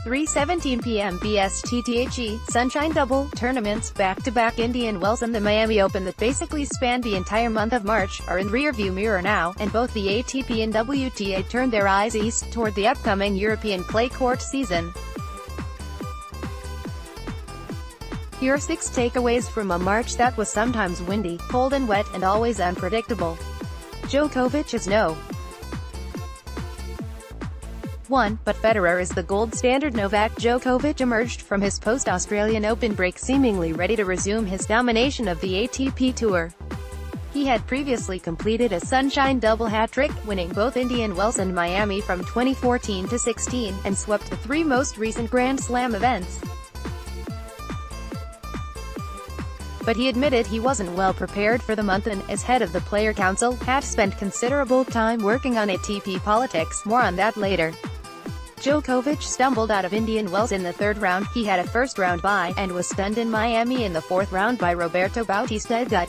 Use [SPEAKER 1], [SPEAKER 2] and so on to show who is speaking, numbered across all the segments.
[SPEAKER 1] 3:17 p.m. BSTThe, Sunshine Double, tournaments, back-to-back Indian Wells and the Miami Open that basically spanned the entire month of March, are in rearview mirror now, and both the ATP and WTA turned their eyes east, toward the upcoming European clay court season. Here are 6 takeaways from a March that was sometimes windy, cold and wet, and always unpredictable. Djokovic is no. 1. But Federer is the gold standard. Novak Djokovic emerged from his post-Australian Open break seemingly ready to resume his domination of the ATP Tour. He had previously completed a Sunshine Double hat-trick, winning both Indian Wells and Miami from 2014 to 16, and swept the 3 most recent Grand Slam events. But he admitted he wasn't well prepared for the month and, as head of the Player Council, had spent considerable time working on ATP politics. More on that later. Djokovic stumbled out of Indian Wells in the 3rd round, he had a first-round bye, and was stunned in Miami in the 4th round by Roberto Bautista Agut.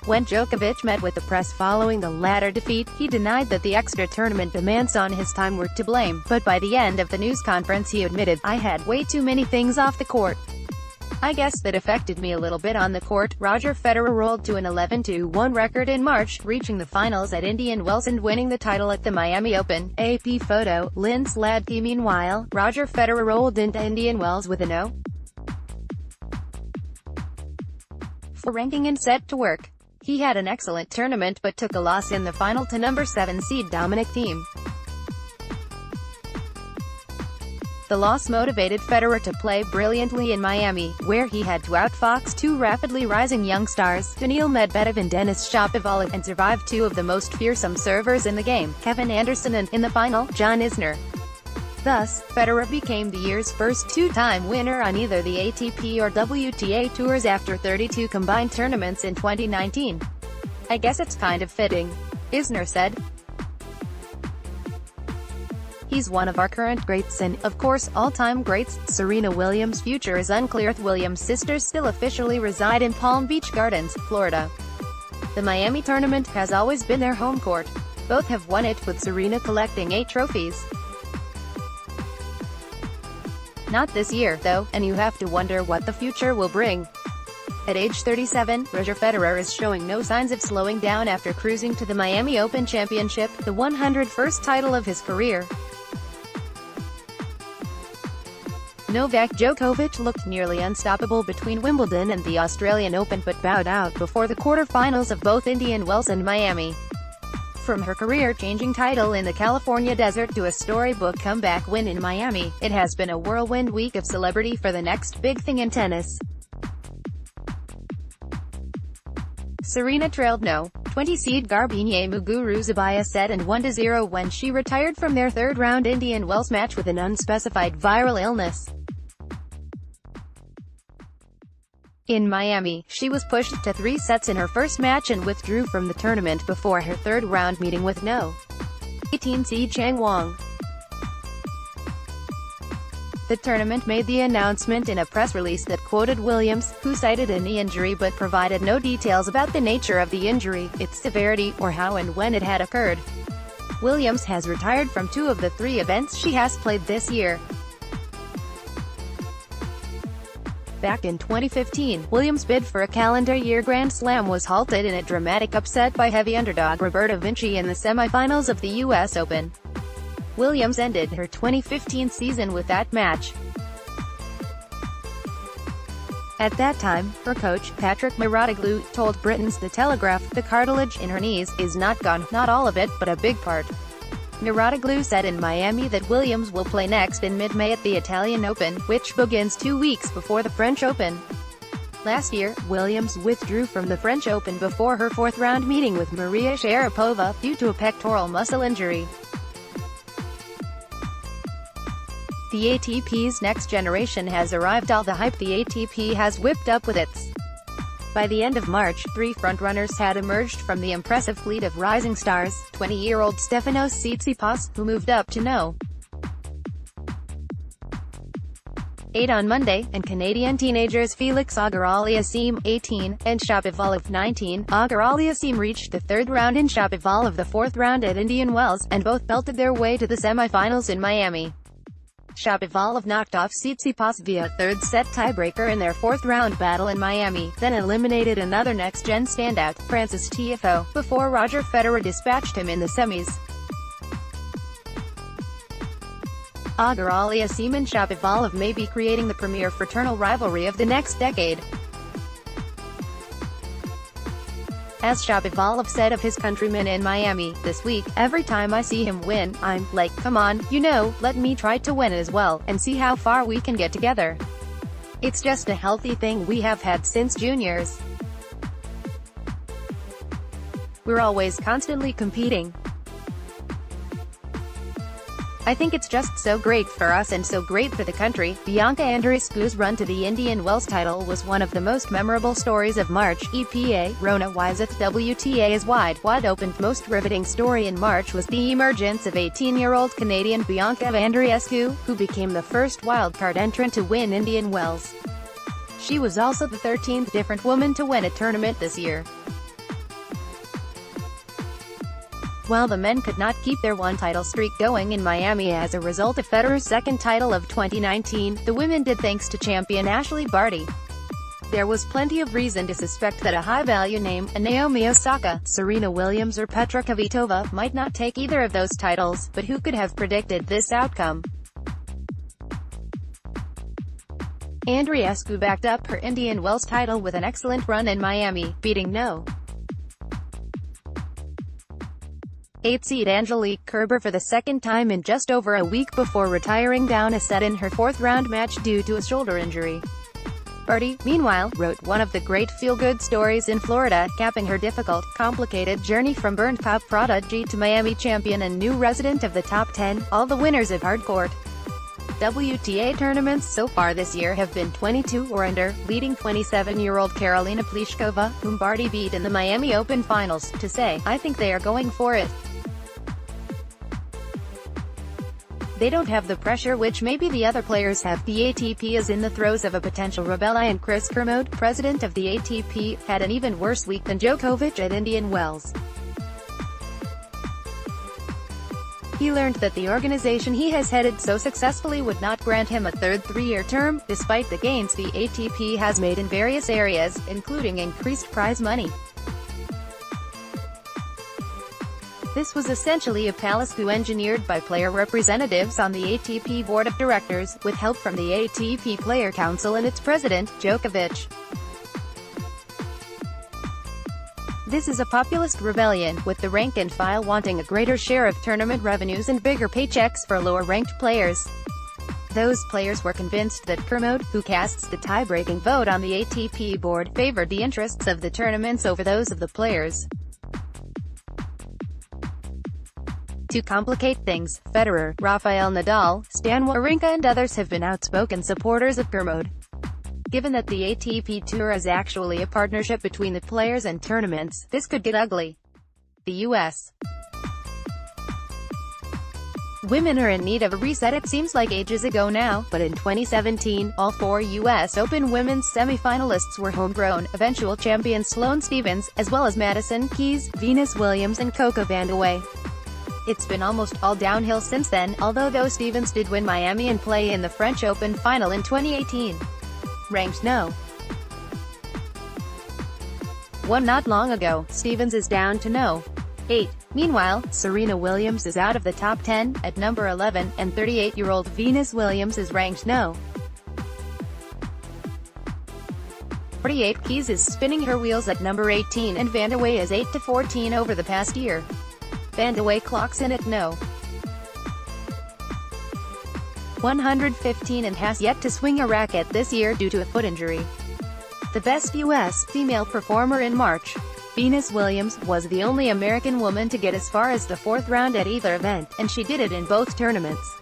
[SPEAKER 1] When Djokovic met with the press following the latter defeat, he denied that the extra tournament demands on his time were to blame, but by the end of the news conference he admitted, "I had way too many things off the court. I guess that affected me a little bit on the court." Roger Federer rolled to an 11-1 record in March, reaching the finals at Indian Wells and winning the title at the Miami Open. AP photo, Lynn Sladky. Meanwhile, Roger Federer rolled into Indian Wells with a 0 for ranking and set to work. He had an excellent tournament but took a loss in the final to number 7 seed Dominic Thiem. The loss motivated Federer to play brilliantly in Miami, where he had to outfox 2 rapidly rising young stars, Daniil Medvedev and Denis Shapovalov, and survive 2 of the most fearsome servers in the game, Kevin Anderson and, in the final, John Isner. Thus, Federer became the year's first 2-time winner on either the ATP or WTA tours after 32 combined tournaments in 2019. "I guess it's kind of fitting," Isner said. "He's one of our current greats and, of course, all-time greats." Serena Williams' future is unclear. The Williams sisters still officially reside in Palm Beach Gardens, Florida. The Miami tournament has always been their home court. Both have won it, with Serena collecting 8 trophies. Not this year, though, and you have to wonder what the future will bring. At age 37, Roger Federer is showing no signs of slowing down after cruising to the Miami Open Championship, the 101st title of his career. Novak Djokovic looked nearly unstoppable between Wimbledon and the Australian Open but bowed out before the quarter-finals of both Indian Wells and Miami. From her career-changing title in the California desert to a storybook comeback win in Miami, it has been a whirlwind week of celebrity for the next big thing in tennis. Serena trailed No. 20 seed Garbine Muguruza by a set and 1-0 when she retired from their 3rd-round Indian Wells match with an unspecified viral illness. In Miami, she was pushed to 3 sets in her first match and withdrew from the tournament before her 3rd-round meeting with No. 18 seed Chang Wang. The tournament made the announcement in a press release that quoted Williams, who cited a knee injury but provided no details about the nature of the injury, its severity, or how and when it had occurred. Williams has retired from 2 of the 3 events she has played this year. Back in 2015, Williams' bid for a calendar year Grand Slam was halted in a dramatic upset by heavy underdog Roberta Vinci in the semifinals of the U.S. Open. Williams ended her 2015 season with that match. At that time, her coach, Patrick Mouratoglou, told Britain's The Telegraph, "The cartilage in her knees is not gone, not all of it, but a big part." Mouratoglou said in Miami that Williams will play next in mid-May at the Italian Open, which begins 2 weeks before the French Open. Last year, Williams withdrew from the French Open before her 4th-round meeting with Maria Sharapova, due to a pectoral muscle injury. The ATP's next generation has arrived. All the hype the ATP has whipped up with its. By the end of March, 3 frontrunners had emerged from the impressive fleet of rising stars. 20-year-old Stefanos Tsitsipas, who moved up to No. 8 on Monday, and Canadian teenagers Felix Auger-Aliassime, 18, and Shapovalov, 19. Auger-Aliassime reached the third round in Shapovalov the fourth round at Indian Wells, and both belted their way to the semi-finals in Miami. Shapovalov knocked off Tsitsipas via a third-set tiebreaker in their fourth-round battle in Miami, then eliminated another next-gen standout, Frances Tiafoe, before Roger Federer dispatched him in the semis. Auger-Aliassime and Shapovalov may be creating the premier fraternal rivalry of the next decade. As Shapovalov said of his countrymen in Miami this week, "Every time I see him win, I'm like, come on, let me try to win as well, and see how far we can get together. It's just a healthy thing we have had since juniors. We're always constantly competing. I think it's just so great for us and so great for the country." Bianca Andreescu's run to the Indian Wells title was one of the most memorable stories of March. EPA, Rona Wiseth WTA is wide open. Most riveting story in March was the emergence of 18-year-old Canadian Bianca Andreescu, who became the first wildcard entrant to win Indian Wells. She was also the 13th different woman to win a tournament this year. While the men could not keep their one-title streak going in Miami as a result of Federer's second title of 2019, the women did, thanks to champion Ashley Barty. There was plenty of reason to suspect that a high-value name, a Naomi Osaka, Serena Williams or Petra Kvitova, might not take either of those titles, but who could have predicted this outcome? Andreescu backed up her Indian Wells title with an excellent run in Miami, beating No. 8 seed Angelique Kerber for the second time in just over a week before retiring down a set in her fourth-round match due to a shoulder injury. Barty, meanwhile, wrote one of the great feel-good stories in Florida, capping her difficult, complicated journey from burned pop prodigy to Miami champion and new resident of the top 10, all the winners of hardcourt WTA tournaments so far this year have been 22 or under, leading 27-year-old Karolina Pliskova, whom Barty beat in the Miami Open finals, to say, "I think they are going for it. They don't have the pressure which maybe the other players have." The ATP is in the throes of a potential rebellion. Chris Kermode, president of the ATP, had an even worse week than Djokovic at Indian Wells. He learned that the organization he has headed so successfully would not grant him a third three-year term, despite the gains the ATP has made in various areas, including increased prize money. This was essentially a palace coup engineered by player representatives on the ATP board of directors, with help from the ATP Player Council and its president, Djokovic. This is a populist rebellion, with the rank-and-file wanting a greater share of tournament revenues and bigger paychecks for lower-ranked players. Those players were convinced that Kermode, who casts the tie-breaking vote on the ATP board, favored the interests of the tournaments over those of the players. To complicate things, Federer, Rafael Nadal, Stan Wawrinka and others have been outspoken supporters of Kermode. Given that the ATP Tour is actually a partnership between the players and tournaments, this could get ugly. The U.S. women are in need of a reset. It seems like ages ago now, but in 2017, all 4 U.S. Open women's semi-finalists were homegrown, eventual champions Sloane Stephens, as well as Madison Keys, Venus Williams and Coco Vandeweghe. It's been almost all downhill since then, though Stephens did win Miami and play in the French Open final in 2018. Ranked No. 1 not long ago, Stephens is down to No. 8. Meanwhile, Serena Williams is out of the top 10, at number 11, and 38-year-old Venus Williams is ranked No. 48. Keys is spinning her wheels at number 18 and Vandeweghe is 8-14 over the past year. Vandeweghe clocks in at No. 115 and has yet to swing a racket this year due to a foot injury. The best U.S. female performer in March, Venus Williams, was the only American woman to get as far as the fourth round at either event, and she did it in both tournaments.